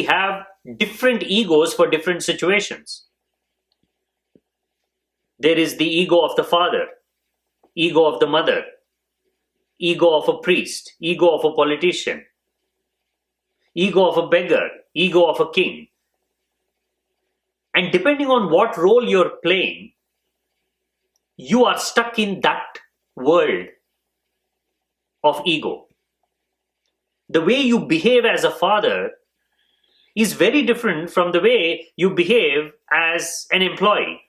have different egos for different situations. There is the ego of the father, ego of the mother, ego of a priest, ego of a politician, ego of a beggar, ego of a king. And depending on what role you're playing, you are stuck in that world of ego. The way you behave as a father is very different from the way you behave as an employee.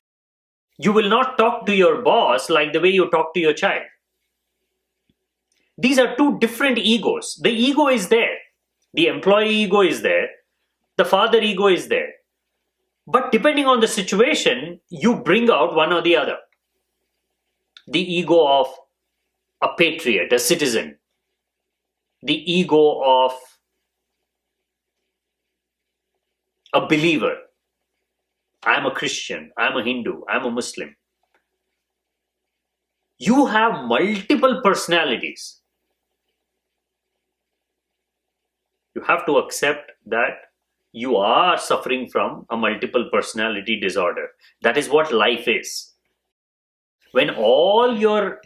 You will not talk to your boss like the way you talk to your child. These are two different egos. The ego is there. The employee ego is there. The father ego is there. But depending on the situation, you bring out one or the other. The ego of a patriot, a citizen. The ego of a believer. I'm a Christian, I'm a Hindu, I'm a Muslim. You have multiple personalities. You have to accept that you are suffering from a multiple personality disorder. That is what life is. When all your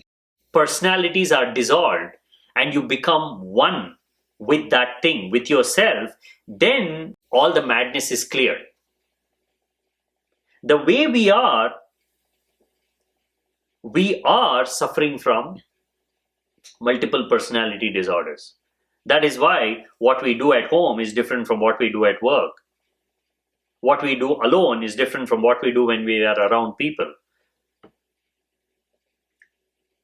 personalities are dissolved and you become one with that thing, with yourself, then all the madness is cleared. The way we are suffering from multiple personality disorders. That is why what we do at home is different from what we do at work. What we do alone is different from what we do when we are around people.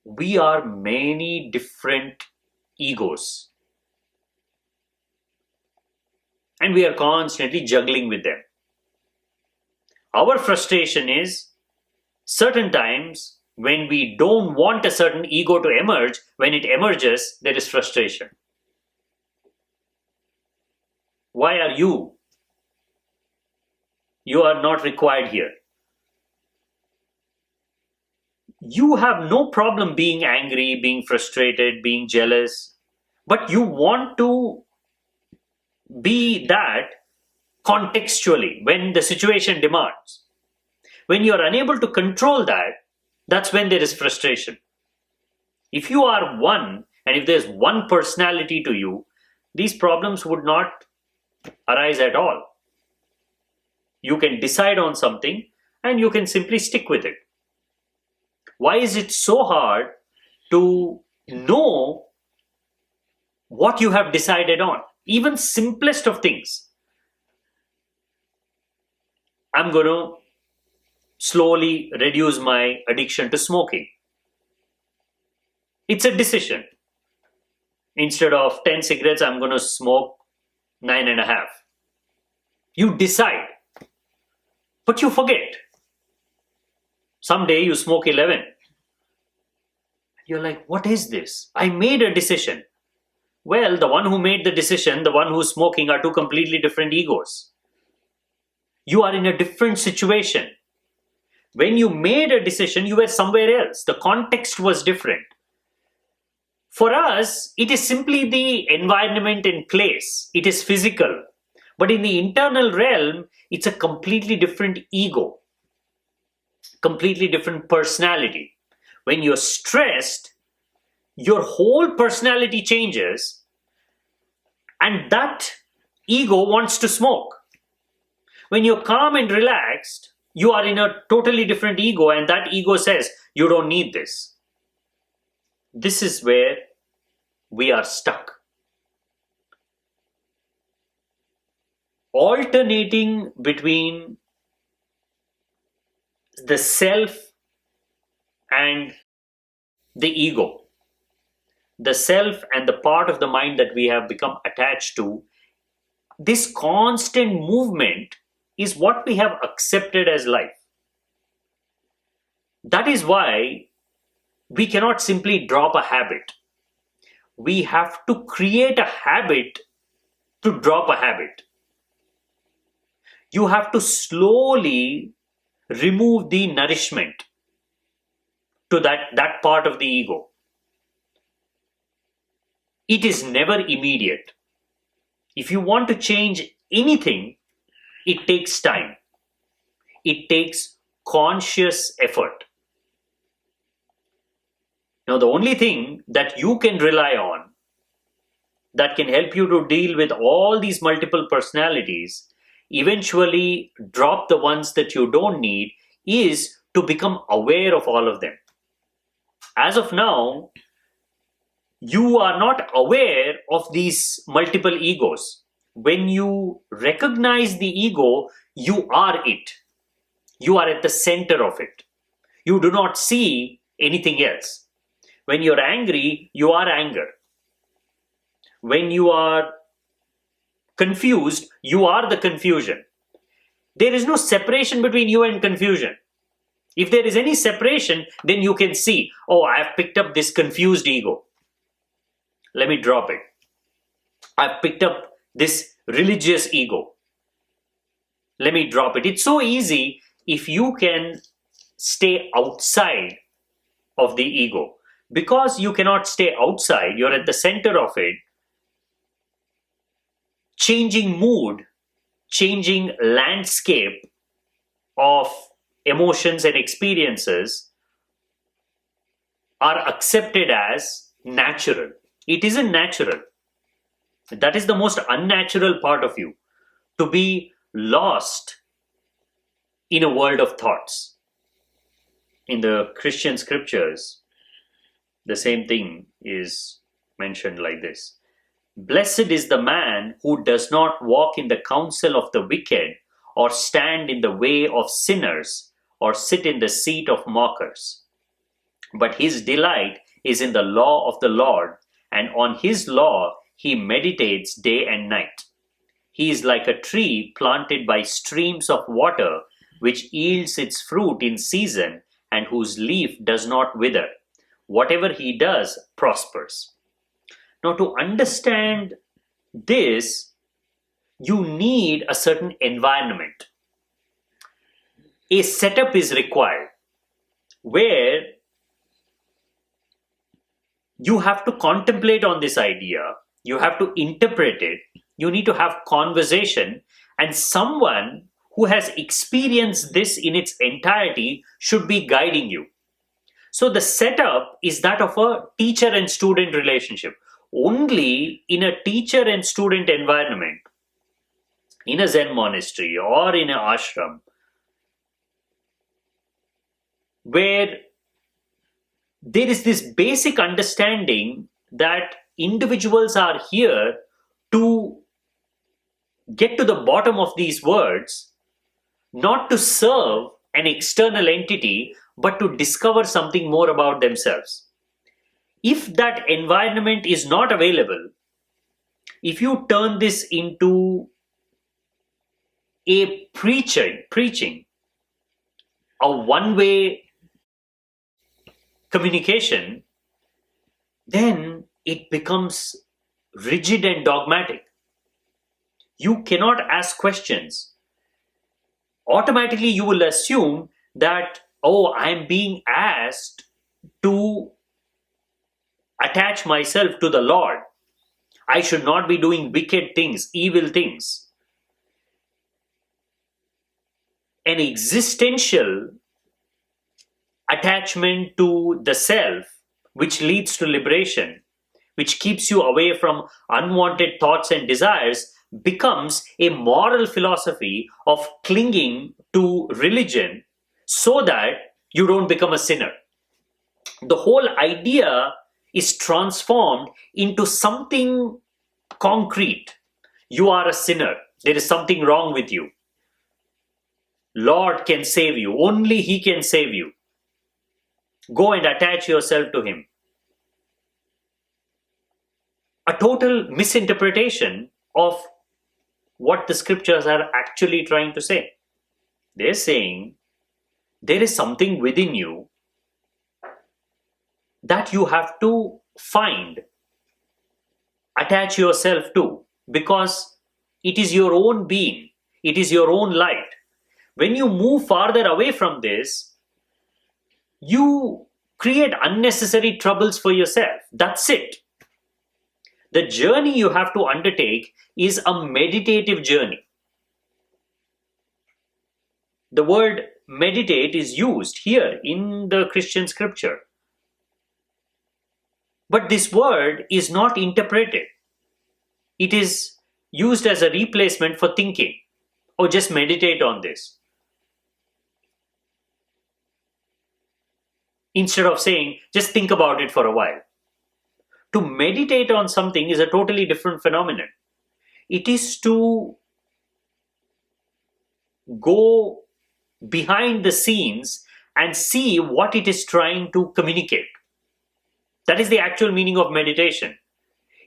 We are many different egos. And we are constantly juggling with them. Our frustration is certain times when we don't want a certain ego to emerge, when it emerges, there is frustration. Why are you? You are not required here. You have no problem being angry, being frustrated, being jealous, but you want to be that contextually when the situation demands. When you are unable to control that, that's when there is frustration. If you are one, and if there's one personality to you, these problems would not arise at all. You can decide on something and you can simply stick with it. Why is it so hard to know what you have decided on? Even simplest of things. I'm going to slowly reduce my addiction to smoking. It's a decision. Instead of 10 cigarettes, I'm going to smoke 9.5. You decide, but you forget. Someday you smoke 11. You're like, what is this? I made a decision. Well, the one who made the decision, the one who's smoking, are two completely different egos. You are in a different situation. When you made a decision, you were somewhere else. The context was different. For us, it is simply the environment in place. It is physical. But in the internal realm, it's a completely different ego. Completely different personality. When you're stressed, your whole personality changes, and that ego wants to smoke. When you're calm and relaxed, you are in a totally different ego, and that ego says, you don't need this. This is where we are stuck. Alternating between the self and the ego. The self and the part of the mind that we have become attached to, this constant movement is what we have accepted as life. That is why we cannot simply drop a habit. We have to create a habit to drop a habit. You have to slowly remove the nourishment to that part of the ego. It is never immediate. If you want to change anything, it takes time. It takes conscious effort. Now, the only thing that you can rely on that can help you to deal with all these multiple personalities, eventually drop the ones that you don't need, is to become aware of all of them. As of now, you are not aware of these multiple egos. When you recognize the ego, you are it. You are at the center of it. You do not see anything else. When you're angry, you are anger. When you are confused, you are the confusion. There is no separation between you and confusion. If there is any separation, then you can see, oh, I have picked up this confused ego. Let me drop it. I've picked up this religious ego. Let me drop it. It's so easy if you can stay outside of the ego. Because you cannot stay outside, you're at the center of it. Changing mood, changing landscape of emotions and experiences are accepted as natural. It isn't natural. That is the most unnatural part of you, to be lost in a world of thoughts. In the Christian scriptures, the same thing is mentioned like this. Blessed is the man who does not walk in the counsel of the wicked, or stand in the way of sinners, or sit in the seat of mockers. But his delight is in the law of the Lord, and on his law he meditates day and night. He is like a tree planted by streams of water, which yields its fruit in season, and whose leaf does not wither. Whatever he does prospers. Now, to understand this, you need a certain environment. A setup is required where you have to contemplate on this idea, you have to interpret it, you need to have conversation, and someone who has experienced this in its entirety should be guiding you. So the setup is that of a teacher and student relationship. Only in a teacher and student environment, in a Zen monastery or in an ashram, where there is this basic understanding that individuals are here to get to the bottom of these words, not to serve an external entity, but to discover something more about themselves. If that environment is not available, if you turn this into a preaching, a one-way communication, then it becomes rigid and dogmatic. You cannot ask questions. Automatically, you will assume that, oh, I'm being asked to attach myself to the Lord. I should not be doing wicked things, evil things. An existential attachment to the self, which leads to liberation, which keeps you away from unwanted thoughts and desires, becomes a moral philosophy of clinging to religion so that you don't become a sinner. The whole idea is transformed into something concrete. You are a sinner. There is something wrong with you. Lord can save you. Only He can save you. Go and attach yourself to Him. A total misinterpretation of what the scriptures are actually trying to say. They're saying there is something within you that you have to find, attach yourself to, because it is your own being, it is your own light. When you move farther away from this, you create unnecessary troubles for yourself. That's it. The journey you have to undertake is a meditative journey. The word meditate is used here in the Christian scripture. But this word is not interpreted. It is used as a replacement for thinking, or just meditate on this. Instead of saying, just think about it for a while. To meditate on something is a totally different phenomenon. It is to go behind the scenes and see what it is trying to communicate. That is the actual meaning of meditation.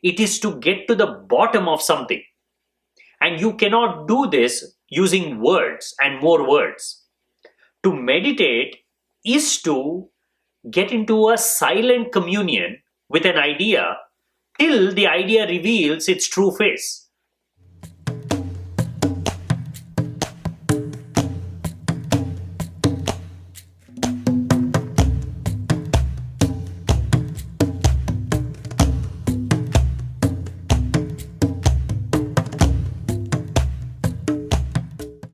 It is to get to the bottom of something. And you cannot do this using words and more words. To meditate is to get into a silent communion with an idea till the idea reveals its true face.